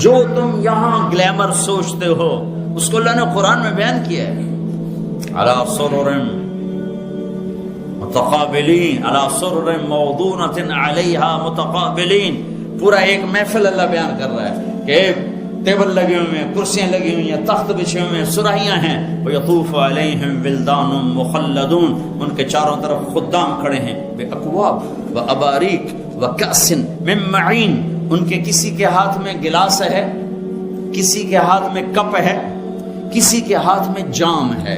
جو تم یہاں گلیمر سوچتے ہو اس کو اللہ نے قرآن میں بیان کیا ہے. علی سرر متقابلین، علی سرر موضونۃ علیہا متقابلین. پورا ایک محفل اللہ بیان کر رہا ہے کہ ٹیبل لگے ہوئے ہیں، کرسیاں لگی ہوئی ہیں، تخت بچھے ہوئے ہیں، سرائیاں ہیں. وَيَطُوفُ عَلَيْهِمْ وِلْدَانٌ مُخَلَّدُونَ، ان کے چاروں طرف خدام کھڑے ہیں. بِأَكْوَابٍ وَأَبَارِيقَ وَكَأْسٍ مِّن مَّعِينٍ، ان کے کسی کے ہاتھ میں گلاس ہے، کسی کے ہاتھ میں کپ ہے، کسی کے ہاتھ میں جام ہے.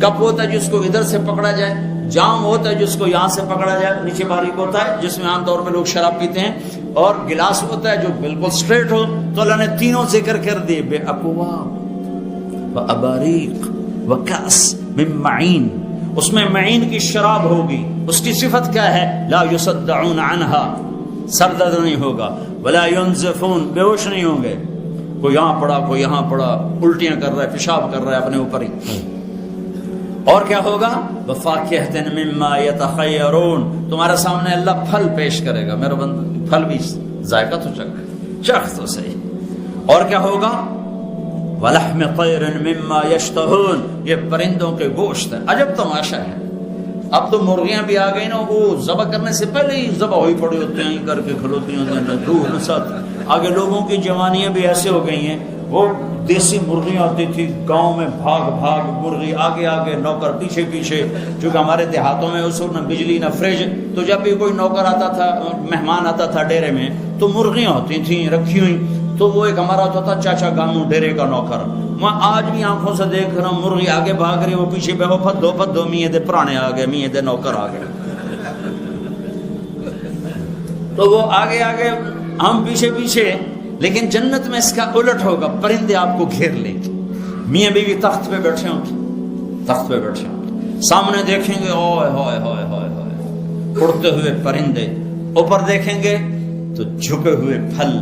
کپ ہوتا ہے جس کو ادھر سے پکڑا جائے، جام ہوتا ہے جس کو یہاں سے پکڑا جائے، نیچے باریک ہوتا ہے جس میں عام طور پہ لوگ شراب پیتے ہیں، اور گلاس ہوتا ہے جو بالکل سٹریٹ ہو. تو اللہ نے تینوں ذکر کر دیے، بے اکواب و اباریق و کأس من معین. اس میں معین کی شراب ہوگی، اس کی صفت کیا ہے؟ لا یصدعون عنہا، سر درد نہیں ہوگا. ولا ینزفون، بے ہوش نہیں ہوں گے. کوئی یہاں پڑا، کوئی یہاں پڑا، الٹیاں کر رہا ہے، پیشاب کر رہا ہے اپنے اوپر ہی. اور کیا ہوگا؟ وَفَاكِهَةٍ مِّمَّا يَتَخَيَّرُونَ، تمہارے سامنے اللہ پھل پیش کرے گا. میرا بندہ پھل بھی ذائقہ تو چکھ تو صحیح. اور کیا ہوگا؟ وَلَحْمِ طَيْرٍ مِّمَّا يَشْتَهُونَ، یہ پرندوں کے گوشت ہے. عجب تماشا ہے. اب تو مرغیاں بھی آ گئی نا، وہ ذبح کرنے سے پہلے ہی ذبح ہوئی پڑی ہوتے ہیں، کر کے کھلوتی ہیں روح نسات. آگے لوگوں کی جوانیاں بھی ایسے ہو گئی ہیں. وہ دیسی مرغیاں ہوتی تھی گاؤں میں، بھاگ بھاگ مرغی آگے آگے، نوکر پیچھے پیچھے. چونکہ ہمارے دیہاتوں میں اس وقت نہ بجلی نہ فریج، تو جب بھی کوئی نوکر آتا تھا، مہمان آتا تھا ڈیرے میں، تو مرغیاں ہوتی تھیں رکھی ہوئی. تو وہ ایک ہمارا ہوتا تھا چاچا گامو ڈیرے کا نوکر. میں آج بھی آنکھوں سے دیکھ رہا ہوں، مرغی آگے بھاگ رہی، وہ پیچھے پہ، وہ پھدو میاں دے پرانے آ گئے، میاں دے نوکر آ گئے. تو وہ آگے آگے، ہم پیچھے پیچھے. لیکن جنت میں اس کا الٹ ہوگا، پرندے آپ کو گھیر لیں گے. میاں بیوی تخت پہ بیٹھے ہوں گے، تخت پہ بیٹھے ہوں گے، سامنے دیکھیں گے اوئے ہوئے ہوئے ہوئے ہوئے اڑتے ہوئے پرندے، اوپر دیکھیں گے تو جھکے ہوئے پھل،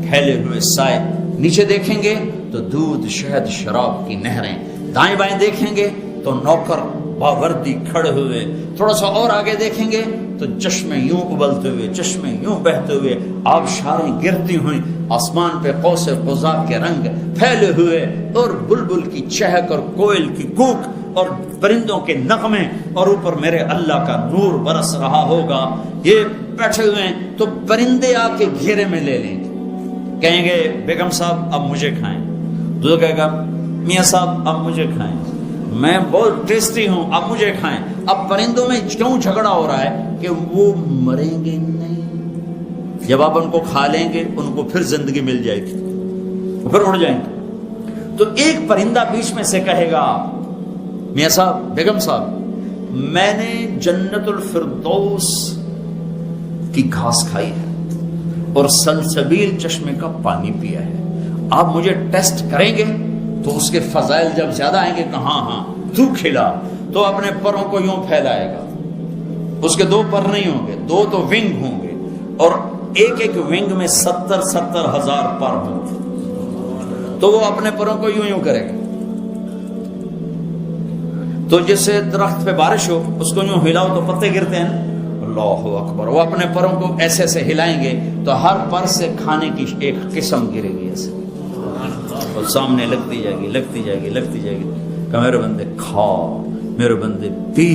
پھیلے ہوئے سائے، نیچے دیکھیں گے تو دودھ شہد شراب کی نہریں، دائیں بائیں دیکھیں گے تو نوکر باوردی کھڑے ہوئے، تھوڑا سا اور آگے دیکھیں گے تو چشمے یوں ابلتے ہوئے، چشمے یوں بہتے ہوئے، آبشاریں گرتی ہوئیں، آسمان پہ قوس قزح کے رنگ پھیلے ہوئے، اور بلبل کی چہک اور کوئل کی کوک اور پرندوں کے نغمے، اور اوپر میرے اللہ کا نور برس رہا ہوگا. یہ بیٹھے ہوئے ہیں تو پرندے آ کے گھیرے میں لے لیں گے، کہیں گے بیگم صاحب اب مجھے کھائیں. دوسرا کہے گا میاں صاحب اب مجھے کھائیں، میں بہت ٹیسٹی ہوں اب مجھے کھائیں. اب پرندوں میں کیوں جھگڑا ہو رہا ہے کہ وہ مریں گے نہیں. جب آپ ان کو کھا لیں گے ان کو پھر زندگی مل جائے گی، پھر اڑ جائیں گے. تو ایک پرندہ بیچ میں سے کہے گا میاں صاحب، بیگم صاحب، میں نے جنت الفردوس کی گھاس کھائی ہے اور سلسبیل چشمے کا پانی پیا ہے، آپ مجھے ٹیسٹ کریں گے؟ تو اس کے فضائل جب زیادہ آئیں گے کہ ہاں ہاں تو کھلا، تو اپنے پروں کو یوں پھیلائے گا. اس کے 2 پر نہیں ہوں گے، 2 تو ونگ ہوں گے، اور ایک ایک ونگ میں 70,000 پر ہوں گے. تو وہ اپنے پروں کو یوں یوں کرے گا. تو جیسے درخت پہ بارش ہو، اس کو یوں ہلاؤ تو پتے گرتے ہیں. اللہ اکبر. وہ اپنے پروں کو ایسے ایسے ہلائیں گے تو ہر پر سے کھانے کی ایک قسم گرے گی ایسے، اور سامنے لگتی جائے گی، لگتی جائے گی، لگتی جائے گی. کہ میرے بندے کھا، میرے بندے پی،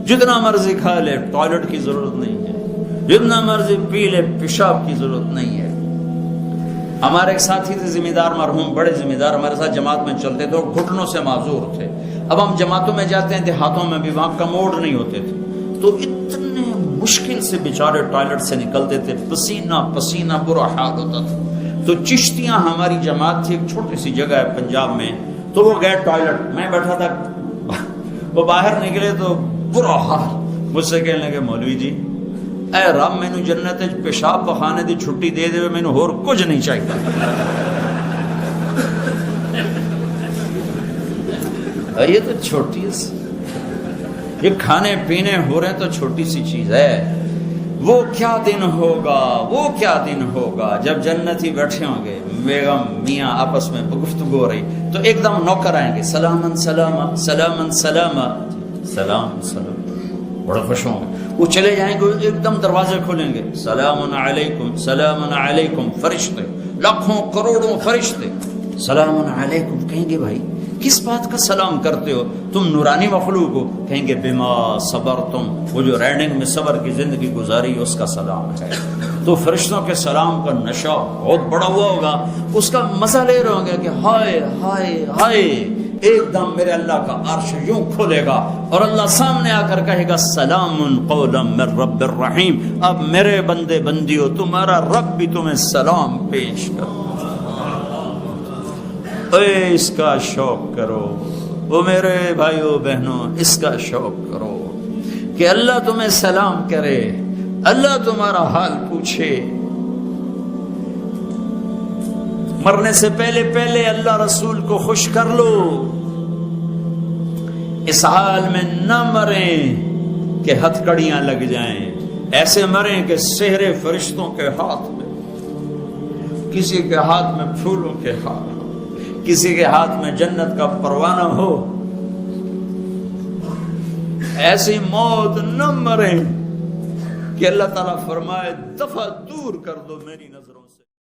جتنا مرضی کھا لے، ٹوائلٹ کی ضرورت نہیں ہے، جتنا مرضی پی لے، پیشاب کی ضرورت نہیں ہے. ہمارے ایک ساتھی تھے ذمہ دار، مرحوم بڑے ذمہ دار، ہمارے ساتھ جماعت میں چلتے تھے اور گھٹنوں سے معذور تھے. اب ہم جماعتوں میں جاتے ہیں، دیہاتوں میں بھی، وہاں کموڈ نہیں ہوتے تھے، تو اتنے مشکل سے بیچارے ٹوائلٹ سے نکلتے تھے، پسینہ پسینہ، برا حال ہوتا تھا. تو چشتیاں ہماری جماعت تھی، ایک چھوٹی سی جگہ ہے پنجاب میں، تو وہ گئے ٹوائلٹ، میں بیٹھا تھا، وہ باہر نکلے تو برا حال. مجھ سے کہنے لگے مولوی جی اے رب مینو جنت پیشاب پخانے دی چھٹی دے دے، مینو ہور کچھ نہیں چاہیے. یہ تو چھوٹی سی، یہ کھانے پینے ہو رہے ہیں تو چھوٹی سی چیز ہے. وہ کیا دن ہوگا، وہ کیا دن ہوگا جب جنتی بیٹھے ہوں گے، بیگم میاں آپس میں گفتگو ہو رہی، تو ایک دم نوکر آئیں گے، سلامن سلامہ سلامن سلامہ، سلام سلام، بڑے خوش ہوں گے. وہ چلے جائیں گے، ایک دم دروازے کھولیں گے، سلام علیکم سلام علیکم، فرشتے لاکھوں کروڑوں فرشتے سلام علیکم کہیں گے بھائی کس بات کا سلام کرتے ہو، تم نورانی مخلوق ہو، کہیں گے بما صبرتم، وہ جو رینڈنگ میں صبر کی زندگی گزاری اس کا سلام ہے۔ تو فرشتوں کے سلام کا نشہ بہت بڑا ہوا ہوگا، اس کا مزہ لے رہے ہوں گے کہ ہائے ہائے ہائے، ایک دم میرے اللہ کا عرش یوں کھولے گا اور اللہ سامنے آ کر کہے گا سلام قولا من رب الرحیم، اب میرے بندے بندیو تمہارا رب بھی تمہیں سلام پیش کرو۔ اے اس کا شوق کرو، وہ میرے بھائیو بہنوں اس کا شوق کرو کہ اللہ تمہیں سلام کرے، اللہ تمہارا حال پوچھے۔ مرنے سے پہلے پہلے اللہ رسول کو خوش کر لو، اس حال میں نہ مریں کہ ہتھ کڑیاں لگ جائیں، ایسے مریں کہ سحر فرشتوں کے ہاتھ میں، کسی کے ہاتھ میں پھولوں کے ہار، کسی کے ہاتھ میں جنت کا پروانہ ہو، ایسی موت نہ مریں کہ اللہ تعالیٰ فرمائے دفع دور کر دو میری نظروں سے۔